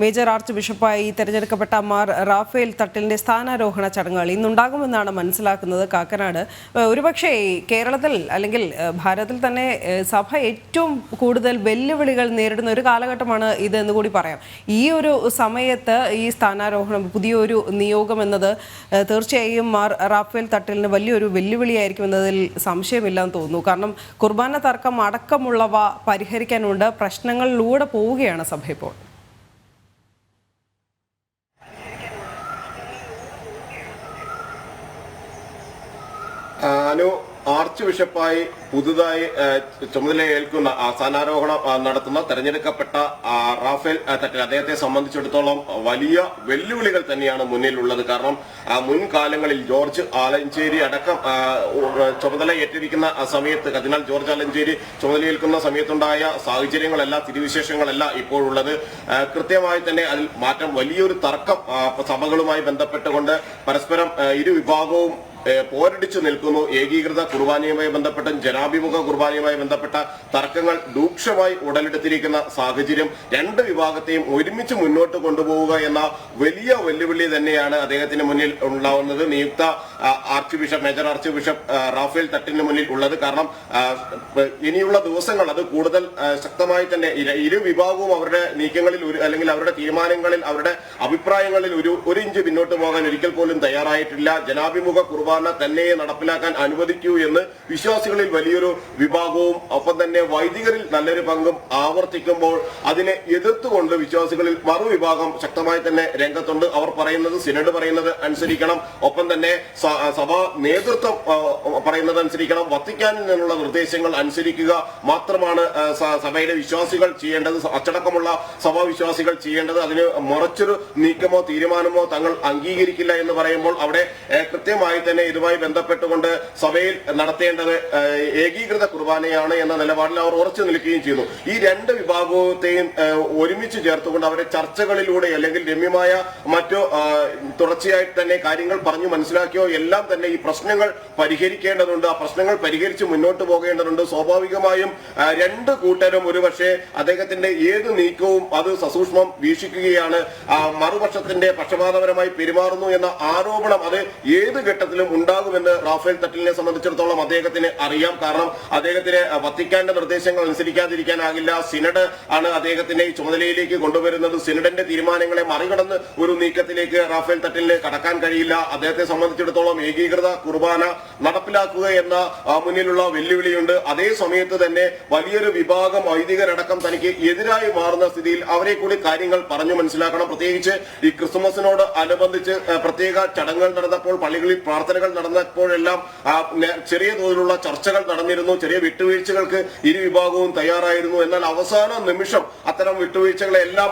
Major arch ബിഷപ്പായി തെരഞ്ഞെടുക്കപ്പെട്ട മാർ റാഫേൽ തട്ടിലിന്റെ സ്ഥാനാരോഹണ ചടങ്ങുകൾ ഇന്നുണ്ടാകുമെന്നാണ് മനസ്സിലാക്കുന്നത്. കാക്കനാട് ഒരുപക്ഷെ കേരളത്തിൽ അല്ലെങ്കിൽ ഭാരതത്തിൽ തന്നെ സഭ ഏറ്റവും കൂടുതൽ വെല്ലുവിളികൾ നേരിടുന്ന ഒരു കാലഘട്ടമാണ് ഇത് എന്ന് കൂടി പറയാം. ഈ ഒരു സമയത്ത് ഈ സ്ഥാനാരോഹണം, പുതിയൊരു നിയോഗം എന്നത് തീർച്ചയായും മാർ റാഫേൽ തട്ടിലിന് വലിയൊരു വെല്ലുവിളിയായിരിക്കും എന്നതിൽ സംശയമില്ലെന്ന് തോന്നുന്നു. കാരണം കുർബാന തർക്കം അടക്കമുള്ളവ പരിഹരിക്കാനുണ്ട്. പ്രശ്നങ്ങളിലൂടെ പോവുകയാണ് സഭ ഇപ്പോൾ. ആർച്ച് ബിഷപ്പായി പുതുതായി ചുമതലയേൽക്കുന്ന സ്ഥാനാരോഹണം നടത്തുന്ന തെരഞ്ഞെടുക്കപ്പെട്ട റാഫേൽ തട്ടിൽ അദ്ദേഹത്തെ സംബന്ധിച്ചിടത്തോളം വലിയ വെല്ലുവിളികൾ തന്നെയാണ് മുന്നിലുള്ളത്. കാരണം മുൻകാലങ്ങളിൽ ജോർജ് ആലഞ്ചേരി അടക്കം ചുമതല ഏറ്റിരിക്കുന്ന സമയത്ത്, കർദിനാൾ ജോർജ് ആലഞ്ചേരി ചുമതലയേൽക്കുന്ന സമയത്തുണ്ടായ സാഹചര്യങ്ങളല്ല, സ്ഥിതിവിശേഷങ്ങളല്ല ഇപ്പോഴുള്ളത്. കൃത്യമായി തന്നെ അതിൽ മാറ്റം, വലിയൊരു തർക്കം സഭകളുമായി ബന്ധപ്പെട്ടുകൊണ്ട് പരസ്പരം ഇരു വിഭാഗവും പോരടിച്ചു നിൽക്കുന്നു. ഏകീകൃത കുർബാനയുമായി ബന്ധപ്പെട്ട, ജനാഭിമുഖ കുർബാനയുമായി ബന്ധപ്പെട്ട തർക്കങ്ങൾ രൂക്ഷമായി ഉടലെടുത്തിരിക്കുന്ന സാഹചര്യം, രണ്ട് വിഭാഗത്തെയും ഒരുമിച്ച് മുന്നോട്ട് കൊണ്ടുപോവുക എന്ന വലിയ വെല്ലുവിളി തന്നെയാണ് അദ്ദേഹത്തിന് മുന്നിൽ ഉണ്ടാവുന്നത്. നിയുക്ത archbishop, major archbishop Raphael തട്ടിന് മുന്നിൽ ഉള്ളത്. കാരണം ഇനിയുള്ള ദിവസങ്ങൾ അത് കൂടുതൽ ശക്തമായി തന്നെ ഇരു വിഭാഗവും അവരുടെ നീക്കങ്ങളിൽ അല്ലെങ്കിൽ അവരുടെ തീരുമാനങ്ങളിൽ, അവരുടെ അഭിപ്രായങ്ങളിൽ ഒരു ഇഞ്ച് പിന്നോട്ട് പോകാൻ ഒരിക്കൽ പോലും തയ്യാറായിട്ടില്ല. ജനാഭിമുഖ കുർബാന തന്നെ നടപ്പിലാക്കാൻ അനുവദിക്കൂ എന്ന് വിശ്വാസികളിൽ വലിയൊരു വിഭാഗവും ഒപ്പം തന്നെ വൈദികരിൽ നല്ലൊരു പങ്കും ആവർത്തിക്കുമ്പോൾ അതിനെ എതിർത്തുകൊണ്ട് വിശ്വാസികളിൽ മറുവിഭാഗം ശക്തമായി തന്നെ രംഗത്തുണ്ട്. അവർ പറയുന്നത്, സിനഡ് പറയുന്നത് അനുസരിക്കണം, ഒപ്പം തന്നെ സഭാ നേതൃത്വം പറയുന്നത് അനുസരിക്കണം, വത്തിക്കാനിൽ നിന്നുള്ള നിർദ്ദേശങ്ങൾ അനുസരിക്കുക മാത്രമാണ് സഭയിലെ വിശ്വാസികൾ ചെയ്യേണ്ടത്, അച്ചടക്കമുള്ള സഭാ വിശ്വാസികൾ ചെയ്യേണ്ടത്. അതിന് മറച്ചൊരു നീക്കമോ തീരുമാനമോ തങ്ങൾ അംഗീകരിക്കില്ല എന്ന് പറയുമ്പോൾ അവിടെ കൃത്യമായി തന്നെ ഇതുമായി ബന്ധപ്പെട്ടുകൊണ്ട് സഭയിൽ നടത്തേണ്ടത് ഏകീകൃത കുർബാനയാണ് എന്ന നിലപാടിൽ അവർ ഉറച്ചു നിൽക്കുകയും ചെയ്യുന്നു. ഈ രണ്ട് വിഭാഗത്തെയും ഒരുമിച്ച് ചേർത്തുകൊണ്ട് അവരെ ചർച്ചകളിലൂടെ അല്ലെങ്കിൽ രമ്യമായ മറ്റു തുടർച്ചയായിട്ട് തന്നെ കാര്യങ്ങൾ പറഞ്ഞു മനസ്സിലാക്കിയോ എല്ലാം തന്നെ ഈ പ്രശ്നങ്ങൾ പരിഹരിക്കേണ്ടതുണ്ട്. ആ പ്രശ്നങ്ങൾ പരിഹരിച്ച് മുന്നോട്ട് പോകേണ്ടതുണ്ട്. സ്വാഭാവികമായും രണ്ട് കൂട്ടരും ഒരുപക്ഷെ അദ്ദേഹത്തിന്റെ ഏത് നീക്കവും അത് സസൂക്ഷ്മം വീക്ഷിക്കുകയാണ്. മറുപക്ഷത്തിന്റെ പക്ഷപാതപരമായി പെരുമാറുന്നു എന്ന ആരോപണം അത് ഏത് ഘട്ടത്തിലും ഉണ്ടാകുമെന്ന് റാഫേൽ തട്ടിലിനെ സംബന്ധിച്ചിടത്തോളം അദ്ദേഹത്തിന് അറിയാം. കാരണം അദ്ദേഹത്തിന് വത്തിക്കാന്റെ നിർദ്ദേശങ്ങൾ അനുസരിക്കാതിരിക്കാനാകില്ല. സിനഡ് ആണ് അദ്ദേഹത്തിന്റെ ഈ ചുമതലയിലേക്ക് കൊണ്ടുവരുന്നത്. സിനഡിന്റെ തീരുമാനങ്ങളെ മറികടന്ന് ഒരു നീക്കത്തിലേക്ക് റാഫേൽ തട്ടിലിന് കടക്കാൻ കഴിയില്ല. അദ്ദേഹത്തെ സംബന്ധിച്ചിടത്തോളം ഏകീകൃത കുർബാന നടപ്പിലാക്കുക എന്ന മുന്നിലുള്ള വെല്ലുവിളിയുണ്ട്. അതേ സമയത്ത് തന്നെ വലിയൊരു വിഭാഗം വൈദികരടക്കം തനിക്ക് എതിരായി മാറുന്ന സ്ഥിതിയിൽ അവരെ കൂടി കാര്യങ്ങൾ പറഞ്ഞു മനസ്സിലാക്കണം. പ്രത്യേകിച്ച് ഈ ക്രിസ്മസിനോട് അനുബന്ധിച്ച് പ്രത്യേക ചടങ്ങുകൾ നടന്നപ്പോൾ, പള്ളികളിൽ പ്രാർത്ഥനകൾ നടന്നപ്പോഴെല്ലാം ചെറിയ തോതിലുള്ള ചർച്ചകൾ നടന്നിരുന്നു. ചെറിയ വിട്ടുവീഴ്ചകൾക്ക് ഇരു വിഭാഗവും തയ്യാറായിരുന്നു. എന്നാൽ അവസാന നിമിഷം അത്തരം വിട്ടുവീഴ്ചകളെല്ലാം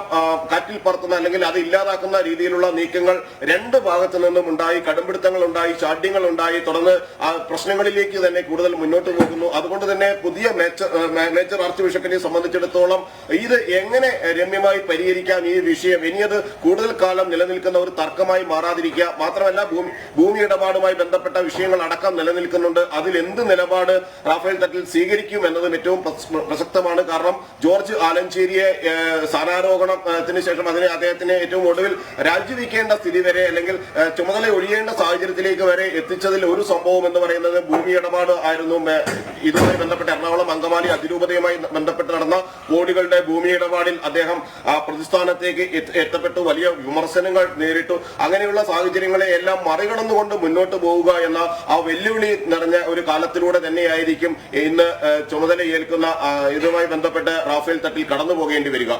കാറ്റിൽ പറത്തുന്ന അല്ലെങ്കിൽ അത് ഇല്ലാതാക്കുന്ന രീതിയിലുള്ള നീക്കങ്ങൾ രണ്ട് ഭാഗത്തു നിന്നും ഉണ്ടായി. കടുംപിടുത്തങ്ങൾ ഉണ്ടായി, ചാട്യങ്ങൾ ഉണ്ടായി. തുടർന്ന് പ്രശ്നങ്ങളിലേക്ക് തന്നെ കൂടുതൽ മുന്നോട്ട് പോകുന്നു. അതുകൊണ്ട് തന്നെ പുതിയ മേജർ ആർച്ച് ബിഷപ്പിനെ സംബന്ധിച്ചിടത്തോളം ഇത് എങ്ങനെ രമ്യമായി പരിഹരിക്കാം ഈ വിഷയം, ഇനിയത് കൂടുതൽ കാലം നിലനിൽക്കുന്ന ഒരു തർക്കമായി മാറാതിരിക്കുക മാത്രമല്ല ഭൂമി ഇടപാടുമായി ബന്ധപ്പെട്ട വിഷയങ്ങൾ അടക്കം നിലനിൽക്കുന്നുണ്ട്. അതിൽ എന്ത് നിലപാട് റാഫേൽ തട്ടിൽ സ്വീകരിക്കും എന്നതും ഏറ്റവും പ്രസക്തമാണ്. കാരണം ജോർജ് ആലഞ്ചേരിയെ സ്ഥാനാരോഹണത്തിന് ശേഷം അദ്ദേഹത്തിന് ഏറ്റവും ഒടുവിൽ രാജിവെക്കേണ്ട സ്ഥിതി വരെ അല്ലെങ്കിൽ ചുമതല ഒഴിയേണ്ട സാഹചര്യത്തിലേക്ക് വരെ എത്തിച്ചതിൽ ഒരു സംഭവം എന്ന് പറയുന്നത് ഭൂമി ഇടപാട് ആയിരുന്നു. ഇതുമായി ബന്ധപ്പെട്ട് എറണാകുളം അങ്കമാലി അതിരൂപതയുമായി ബന്ധപ്പെട്ട് നടന്ന കോടികളുടെ ഭൂമി ഇടപാടിൽ അദ്ദേഹം പ്രതിസ്ഥാനത്തേക്ക് എത്തപ്പെട്ടു. വലിയ വിമർശനങ്ങൾ നേരിട്ടു. അങ്ങനെയുള്ള സാഹചര്യങ്ങളെ എല്ലാം മറികടന്നുകൊണ്ട് മുന്നോട്ട് പോവുക എന്ന ആ വെല്ലുവിളി നിറഞ്ഞ ഒരു കാലത്തിലൂടെ തന്നെയായിരിക്കും ഇന്ന് ചുമതല ഏൽക്കുന്ന ഇതുമായി ബന്ധപ്പെട്ട് റാഫേൽ തട്ടിൽ കടന്നു പോകേണ്ടി വരിക.